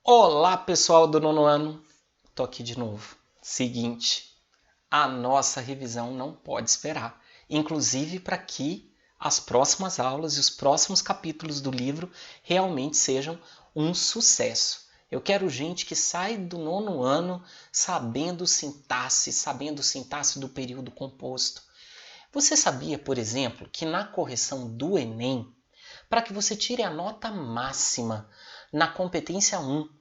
Olá, pessoal do nono ano. Tô aqui de novo. Seguinte, a nossa revisão não pode esperar. Inclusive para que as próximas aulas e os próximos capítulos do livro realmente sejam um sucesso. Eu quero gente que sai do nono ano sabendo sintaxe do período composto. Você sabia, por exemplo, que na correção do Enem, para que você tire a nota máxima na competência 1,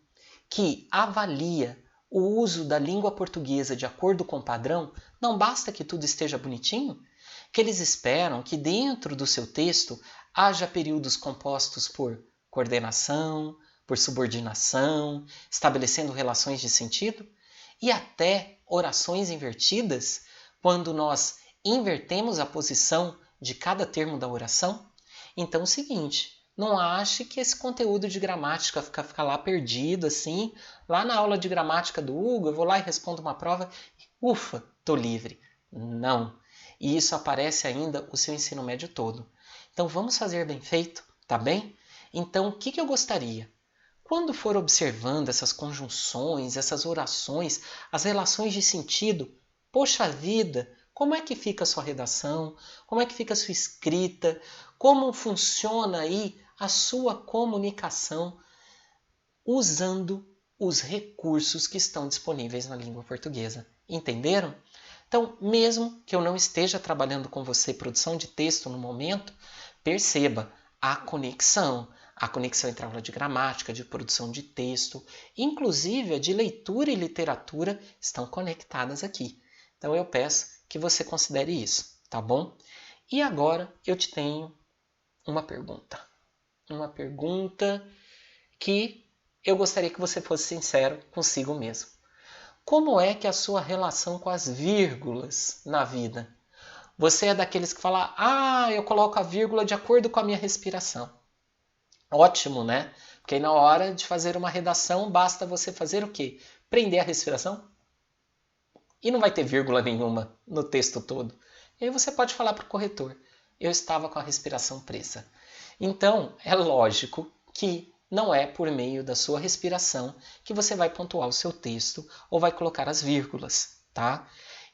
que avalia o uso da língua portuguesa de acordo com o padrão, não basta que tudo esteja bonitinho? Que eles esperam que dentro do seu texto haja períodos compostos por coordenação, por subordinação, estabelecendo relações de sentido, e até orações invertidas, quando nós invertemos a posição de cada termo da oração. Então é o seguinte, não ache que esse conteúdo de gramática fica lá perdido assim. Lá na aula de gramática do Hugo, eu vou lá e respondo uma prova e ufa, tô livre. Não. E isso aparece ainda o seu ensino médio todo. Então vamos fazer bem feito, tá bem? Então o que eu gostaria? Quando for observando essas conjunções, essas orações, as relações de sentido, poxa vida, como é que fica a sua redação? Como é que fica a sua escrita? Como funciona aí a sua comunicação usando os recursos que estão disponíveis na língua portuguesa? Entenderam? Então, mesmo que eu não esteja trabalhando com você produção de texto no momento, perceba a conexão entre a aula de gramática, de produção de texto, inclusive a de leitura e literatura estão conectadas aqui. Então eu peço que você considere isso, tá bom? E agora eu te tenho uma pergunta. Uma pergunta que eu gostaria que você fosse sincero consigo mesmo. Como é que é a sua relação com as vírgulas na vida? Você é daqueles que fala, eu coloco a vírgula de acordo com a minha respiração. Ótimo, né? Porque aí na hora de fazer uma redação, basta você fazer o quê? Prender a respiração. E não vai ter vírgula nenhuma no texto todo. E aí você pode falar para o corretor, eu estava com a respiração presa. Então, é lógico que não é por meio da sua respiração que você vai pontuar o seu texto ou vai colocar as vírgulas, tá?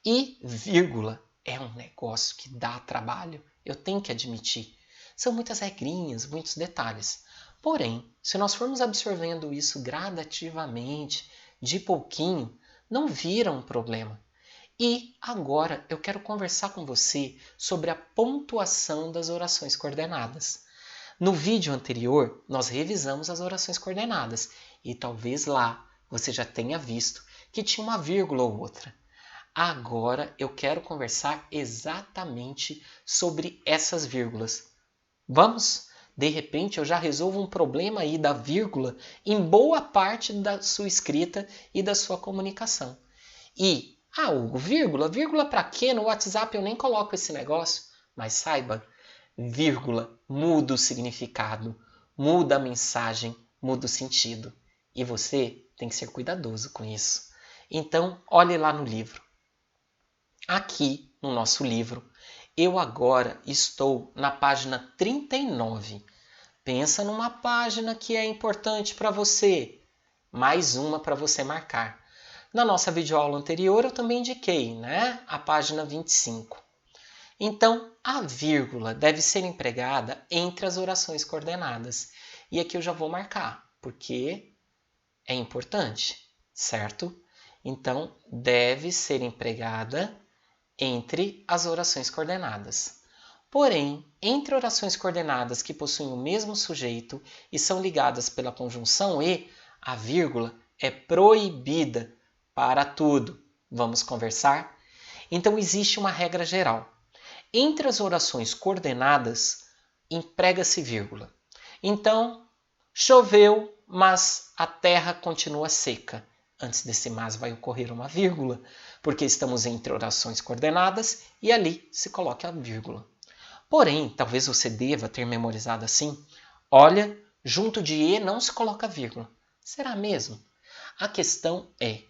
E vírgula é um negócio que dá trabalho, eu tenho que admitir. São muitas regrinhas, muitos detalhes. Porém, se nós formos absorvendo isso gradativamente, de pouquinho, não vira um problema. E agora eu quero conversar com você sobre a pontuação das orações coordenadas. No vídeo anterior, nós revisamos as orações coordenadas e talvez lá você já tenha visto que tinha uma vírgula ou outra. Agora eu quero conversar exatamente sobre essas vírgulas. Vamos? De repente eu já resolvo um problema aí da vírgula em boa parte da sua escrita e da sua comunicação. E, Hugo, vírgula? Vírgula para quê? No WhatsApp eu nem coloco esse negócio. Mas saiba, vírgula muda o significado, muda a mensagem, muda o sentido. E você tem que ser cuidadoso com isso. Então, olhe lá no livro. Aqui, no nosso livro, eu agora estou na página 39. Pensa numa página que é importante para você. Mais uma para você marcar. Na nossa videoaula anterior eu também indiquei, né? A página 25. Então, a vírgula deve ser empregada entre as orações coordenadas. E aqui eu já vou marcar, porque é importante, certo? Então, deve ser empregada entre as orações coordenadas. Porém, entre orações coordenadas que possuem o mesmo sujeito e são ligadas pela conjunção e, a vírgula é proibida para tudo. Vamos conversar? Então, existe uma regra geral. Entre as orações coordenadas, emprega-se vírgula. Então, choveu, mas a terra continua seca. Antes desse mas vai ocorrer uma vírgula, porque estamos entre orações coordenadas e ali se coloca a vírgula. Porém, talvez você deva ter memorizado assim, olha, junto de e não se coloca vírgula. Será mesmo? A questão é,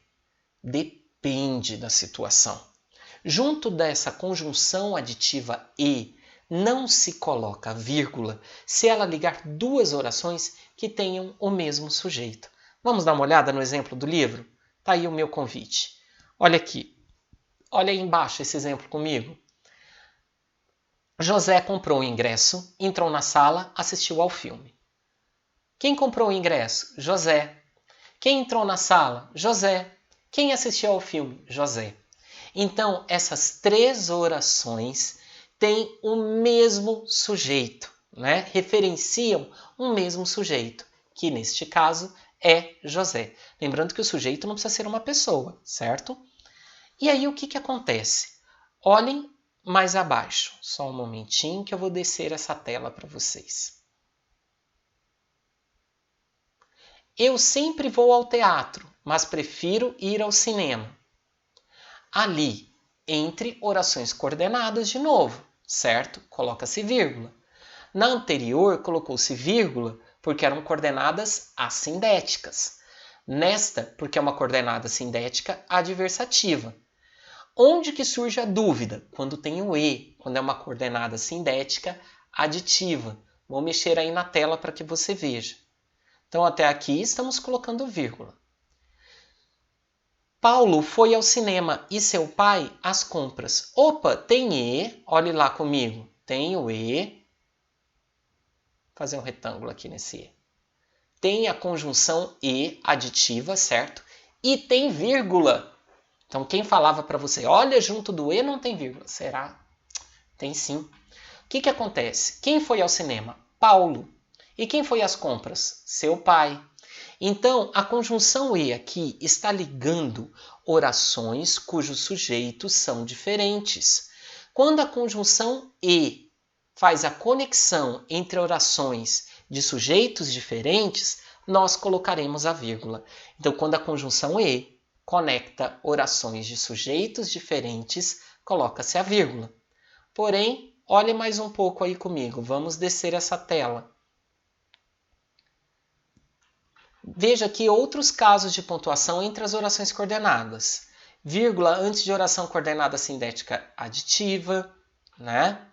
depende da situação. Junto dessa conjunção aditiva e, não se coloca vírgula se ela ligar duas orações que tenham o mesmo sujeito. Vamos dar uma olhada no exemplo do livro? Tá aí o meu convite. Olha aqui. Olha aí embaixo esse exemplo comigo. José comprou o ingresso, entrou na sala, assistiu ao filme. Quem comprou o ingresso? José. Quem entrou na sala? José. Quem assistiu ao filme? José. Então, essas três orações têm o mesmo sujeito, né? Referenciam um mesmo sujeito, que neste caso é José. Lembrando que o sujeito não precisa ser uma pessoa, certo? E aí o que acontece? Olhem mais abaixo. Só um momentinho que eu vou descer essa tela para vocês. Eu sempre vou ao teatro, mas prefiro ir ao cinema. Ali, entre orações coordenadas de novo, certo? Coloca-se vírgula. Na anterior, colocou-se vírgula porque eram coordenadas assindéticas. Nesta, porque é uma coordenada sindética adversativa. Onde que surge a dúvida? Quando tem o E, quando é uma coordenada sindética aditiva. Vou mexer aí na tela para que você veja. Então, até aqui estamos colocando vírgula. Paulo foi ao cinema e seu pai às compras. Opa, tem E, olhe lá comigo. Tem o E. Vou fazer um retângulo aqui nesse E. Tem a conjunção E aditiva, certo? E tem vírgula. Então, quem falava para você, olha, junto do E não tem vírgula. Será? Tem sim. O que acontece? Quem foi ao cinema? Paulo. E quem foi às compras? Seu pai. Então, a conjunção E aqui está ligando orações cujos sujeitos são diferentes. Quando a conjunção E faz a conexão entre orações de sujeitos diferentes, nós colocaremos a vírgula. Então, quando a conjunção E conecta orações de sujeitos diferentes, coloca-se a vírgula. Porém, olhe mais um pouco aí comigo. Vamos descer essa tela. Veja aqui outros casos de pontuação entre as orações coordenadas. Vírgula antes de oração coordenada sindética aditiva, né?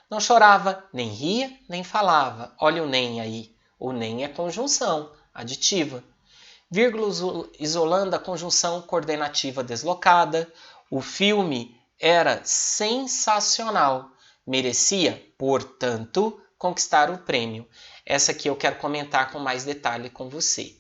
Não chorava, nem ria, nem falava. Olha o nem aí. O nem é conjunção aditiva. Vírgula isolando a conjunção coordenativa deslocada. O filme era sensacional. Merecia, portanto, conquistar o prêmio. Essa aqui eu quero comentar com mais detalhe com você.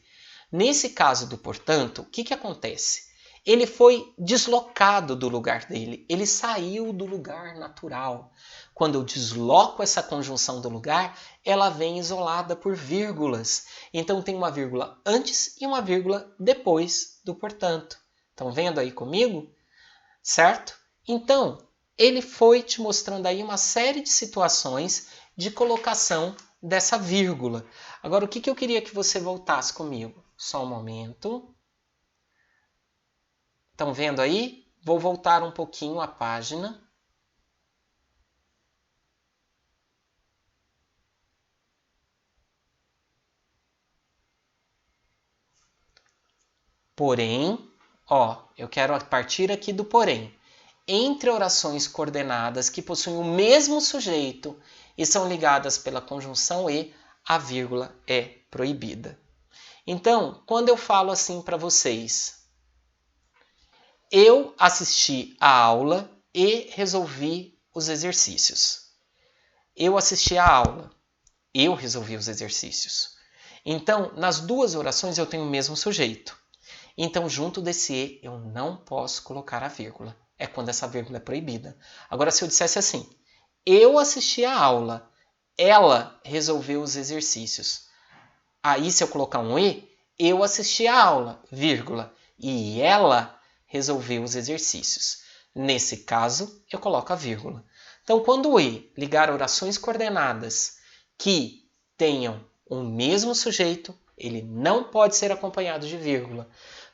Nesse caso do portanto, o que acontece? Ele foi deslocado do lugar dele. Ele saiu do lugar natural. Quando eu desloco essa conjunção do lugar, ela vem isolada por vírgulas. Então tem uma vírgula antes e uma vírgula depois do portanto. Estão vendo aí comigo? Certo? Então, ele foi te mostrando aí uma série de situações de colocação dessa vírgula. Agora, o que eu queria que você voltasse comigo? Só um momento. Estão vendo aí? Vou voltar um pouquinho a página. Porém, eu quero partir aqui do porém. Entre orações coordenadas que possuem o mesmo sujeito e são ligadas pela conjunção E, a vírgula é proibida. Então, quando eu falo assim para vocês, eu assisti a aula e resolvi os exercícios. Eu assisti a aula, eu resolvi os exercícios. Então, nas duas orações eu tenho o mesmo sujeito. Então, junto desse E, eu não posso colocar a vírgula. É quando essa vírgula é proibida. Agora, se eu dissesse assim, eu assisti a aula, ela resolveu os exercícios. Aí, se eu colocar um E, eu assisti a aula, vírgula, e ela resolveu os exercícios. Nesse caso, eu coloco a vírgula. Então, quando o E ligar orações coordenadas que tenham o mesmo sujeito, ele não pode ser acompanhado de vírgula.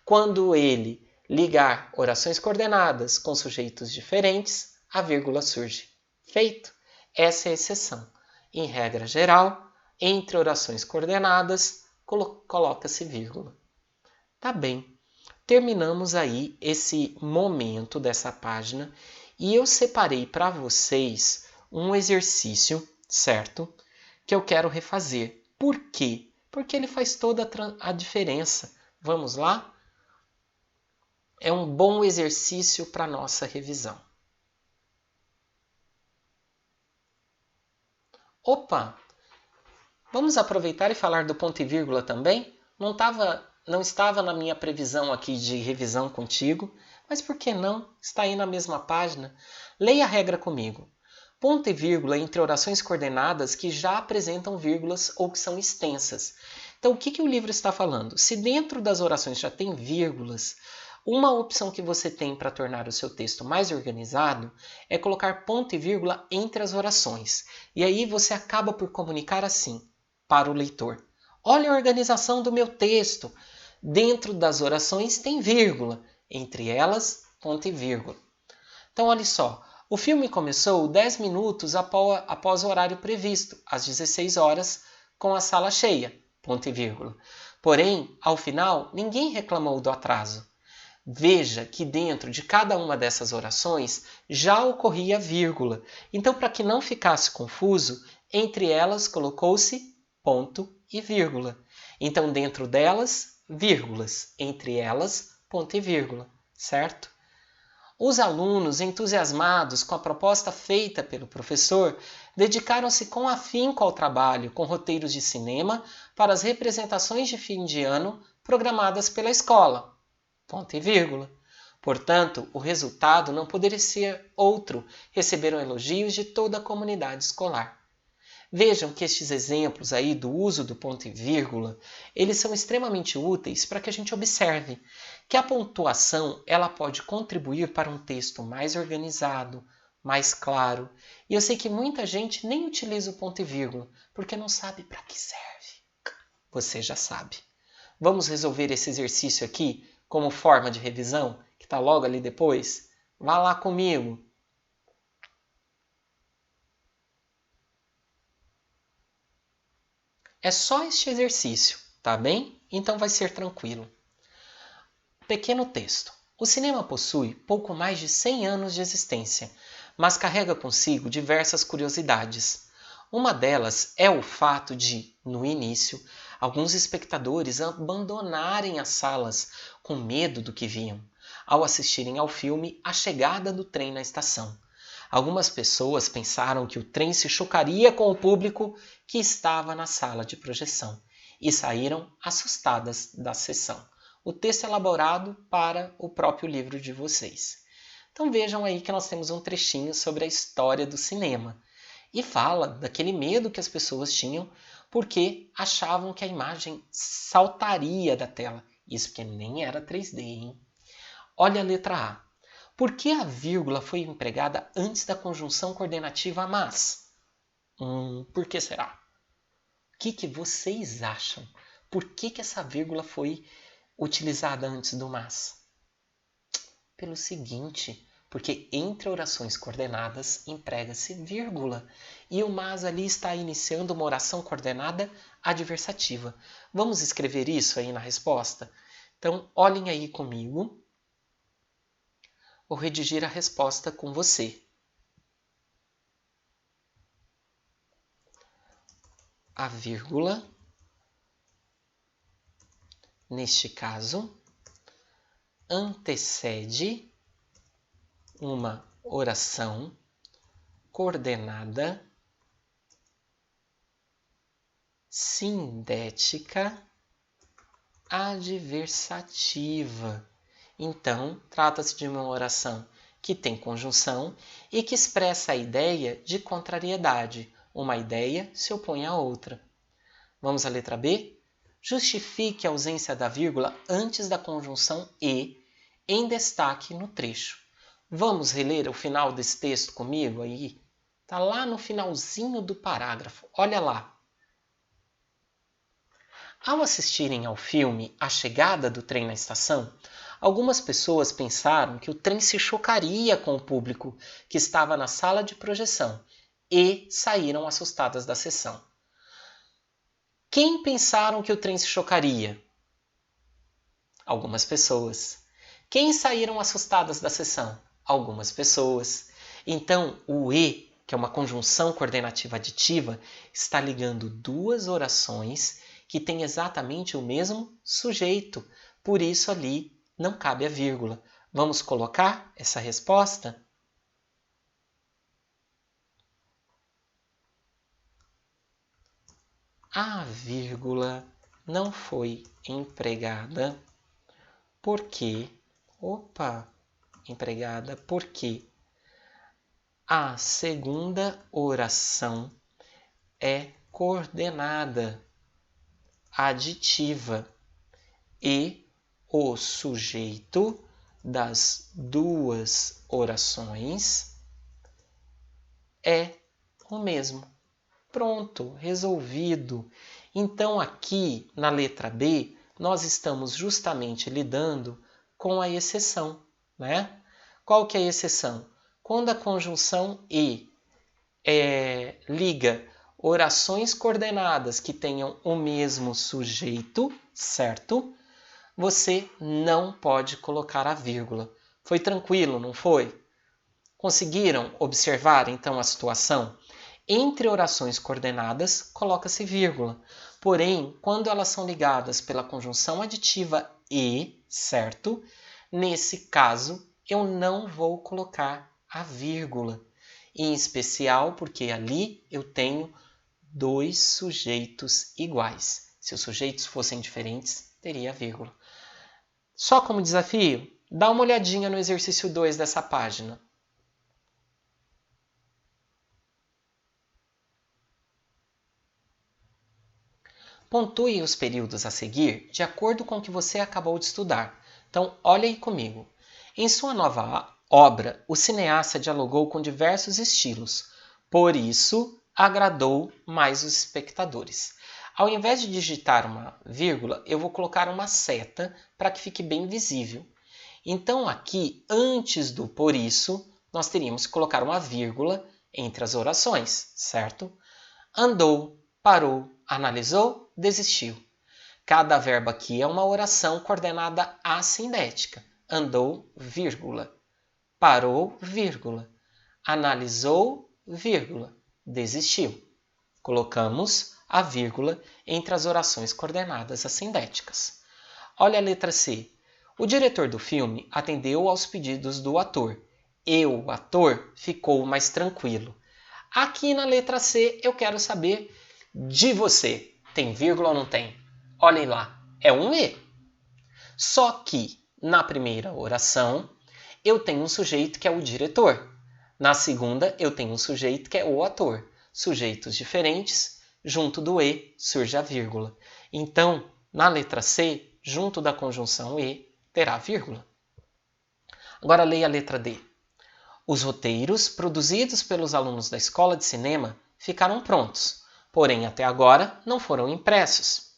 Quando ele ligar orações coordenadas com sujeitos diferentes, a vírgula surge. Feito? Essa é a exceção. Em regra geral, entre orações coordenadas, coloca-se vírgula. Tá bem. Terminamos aí esse momento dessa página e eu separei para vocês um exercício, certo? Que eu quero refazer. Por quê? Porque ele faz toda a diferença Vamos lá? É um bom exercício para nossa revisão. Opa! Vamos aproveitar e falar do ponto e vírgula também? Não estava na minha previsão aqui de revisão contigo, mas por que não? Está aí na mesma página. Leia a regra comigo. Ponto e vírgula entre orações coordenadas que já apresentam vírgulas ou que são extensas. Então, o que o livro está falando? Se dentro das orações já tem vírgulas, uma opção que você tem para tornar o seu texto mais organizado é colocar ponto e vírgula entre as orações. E aí você acaba por comunicar assim para o leitor. Olha a organização do meu texto. Dentro das orações tem vírgula, entre elas, ponto e vírgula. Então, olha só. O filme começou 10 minutos após o horário previsto, às 16 horas, com a sala cheia, ponto e vírgula. Porém, ao final, ninguém reclamou do atraso. Veja que dentro de cada uma dessas orações já ocorria vírgula. Então, para que não ficasse confuso, entre elas colocou-se ponto e vírgula. Então, dentro delas, vírgulas. Entre elas, ponto e vírgula. Certo? Os alunos, entusiasmados com a proposta feita pelo professor, dedicaram-se com afinco ao trabalho com roteiros de cinema para as representações de fim de ano programadas pela escola. Ponto e vírgula. Portanto, o resultado não poderia ser outro. Receberam elogios de toda a comunidade escolar. Vejam que estes exemplos aí do uso do ponto e vírgula, eles são extremamente úteis para que a gente observe que a pontuação ela pode contribuir para um texto mais organizado, mais claro. E eu sei que muita gente nem utiliza o ponto e vírgula, porque não sabe para que serve. Você já sabe. Vamos resolver esse exercício aqui como forma de revisão, que está logo ali depois? Vá lá comigo. É só este exercício, tá bem? Então vai ser tranquilo. Pequeno texto. O cinema possui pouco mais de 100 anos de existência, mas carrega consigo diversas curiosidades. Uma delas é o fato de, no início, alguns espectadores abandonarem as salas com medo do que viam, ao assistirem ao filme A Chegada do Trem na Estação. Algumas pessoas pensaram que o trem se chocaria com o público que estava na sala de projeção e saíram assustadas da sessão. O texto é elaborado para o próprio livro de vocês. Então vejam aí que nós temos um trechinho sobre a história do cinema e fala daquele medo que as pessoas tinham porque achavam que a imagem saltaria da tela. Isso porque nem era 3D, hein? Olha a letra A. Por que a vírgula foi empregada antes da conjunção coordenativa mas? Por que será? O que vocês acham? Por que essa vírgula foi utilizada antes do mas? Pelo seguinte, porque entre orações coordenadas emprega-se vírgula. E o mas ali está iniciando uma oração coordenada adversativa. Vamos escrever isso aí na resposta? Então, olhem aí comigo. Vou redigir a resposta com você. A vírgula, neste caso, antecede uma oração coordenada sindética adversativa. Então, trata-se de uma oração que tem conjunção e que expressa a ideia de contrariedade. Uma ideia se opõe à outra. Vamos à letra B? Justifique a ausência da vírgula antes da conjunção e, em destaque no trecho. Vamos reler o final desse texto comigo aí? Está lá no finalzinho do parágrafo. Olha lá. Ao assistirem ao filme A Chegada do Trem na Estação, algumas pessoas pensaram que o trem se chocaria com o público que estava na sala de projeção e saíram assustadas da sessão. Quem pensaram que o trem se chocaria? Algumas pessoas. Quem saíram assustadas da sessão? Algumas pessoas. Então, o e, que é uma conjunção coordenativa aditiva, está ligando duas orações que têm exatamente o mesmo sujeito. por isso ali não cabe a vírgula. Vamos colocar essa resposta? A vírgula não foi empregada porque a segunda oração é coordenada aditiva e o sujeito das duas orações é o mesmo. Pronto, resolvido. Então, aqui na letra B, nós estamos justamente lidando com a exceção, né? Qual que é a exceção? Quando a conjunção e liga orações coordenadas que tenham o mesmo sujeito, certo? Você não pode colocar a vírgula. Foi tranquilo, não foi? Conseguiram observar então a situação? Entre orações coordenadas, coloca-se vírgula. Porém, quando elas são ligadas pela conjunção aditiva e, certo? Nesse caso, eu não vou colocar a vírgula. Em especial porque ali eu tenho dois sujeitos iguais. Se os sujeitos fossem diferentes, teria vírgula. Só como desafio, dá uma olhadinha no exercício 2 dessa página. Pontue os períodos a seguir de acordo com o que você acabou de estudar. Então, olha aí comigo. Em sua nova obra, o cineasta dialogou com diversos estilos. Por isso, agradou mais os espectadores. Ao invés de digitar uma vírgula, eu vou colocar uma seta para que fique bem visível. Então, aqui, antes do por isso, nós teríamos que colocar uma vírgula entre as orações, certo? Andou, parou, analisou, desistiu. Cada verbo aqui é uma oração coordenada assindética. Andou, vírgula. Parou, vírgula. Analisou, vírgula. Desistiu. Colocamos a vírgula entre as orações coordenadas assindéticas. Olha a letra C. O diretor do filme atendeu aos pedidos do ator. E o ator ficou mais tranquilo. Aqui na letra C eu quero saber de você. Tem vírgula ou não tem? Olhem lá, é um E. Só que na primeira oração eu tenho um sujeito que é o diretor. Na segunda eu tenho um sujeito que é o ator. Sujeitos diferentes, junto do E surge a vírgula. Então, na letra C, junto da conjunção E, terá vírgula. Agora leia a letra D. Os roteiros produzidos pelos alunos da escola de cinema ficaram prontos, porém até agora não foram impressos.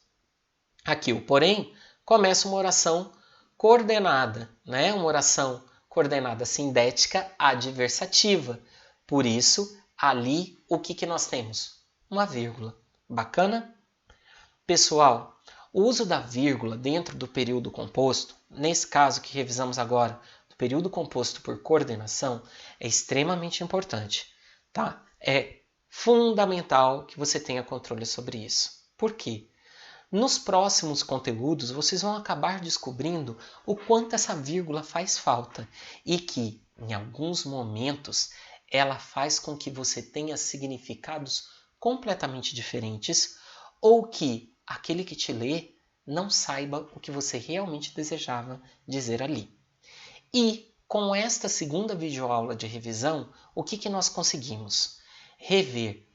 Aqui o porém começa uma oração coordenada, né? Uma oração coordenada sindética adversativa. Por isso, ali o que nós temos? Uma vírgula. Bacana? Pessoal, o uso da vírgula dentro do período composto, nesse caso que revisamos agora, do período composto por coordenação, é extremamente importante, tá? É fundamental que você tenha controle sobre isso. Por quê? Nos próximos conteúdos, vocês vão acabar descobrindo o quanto essa vírgula faz falta e que, em alguns momentos, ela faz com que você tenha significados completamente diferentes ou que aquele que te lê não saiba o que você realmente desejava dizer ali. E, com esta segunda videoaula de revisão, o que nós conseguimos? Rever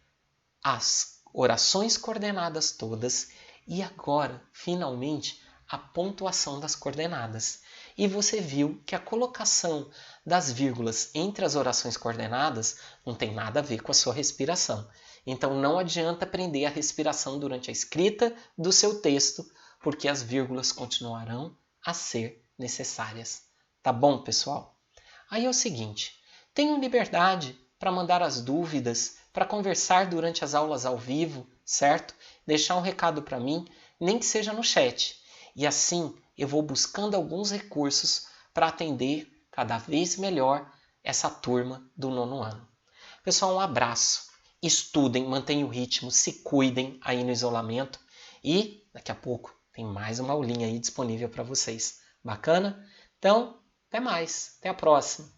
as orações coordenadas todas e agora, finalmente, a pontuação das coordenadas. E você viu que a colocação das vírgulas entre as orações coordenadas não tem nada a ver com a sua respiração. Então não adianta aprender a respiração durante a escrita do seu texto, porque as vírgulas continuarão a ser necessárias. Tá bom, pessoal? Aí é o seguinte, tenham liberdade para mandar as dúvidas, para conversar durante as aulas ao vivo, certo? Deixar um recado para mim, nem que seja no chat. E assim eu vou buscando alguns recursos para atender cada vez melhor essa turma do 9º ano. Pessoal, um abraço. Estudem, mantenham o ritmo, se cuidem aí no isolamento e daqui a pouco Tem mais uma aulinha aí disponível para vocês. Bacana? Então, até mais. Até a próxima.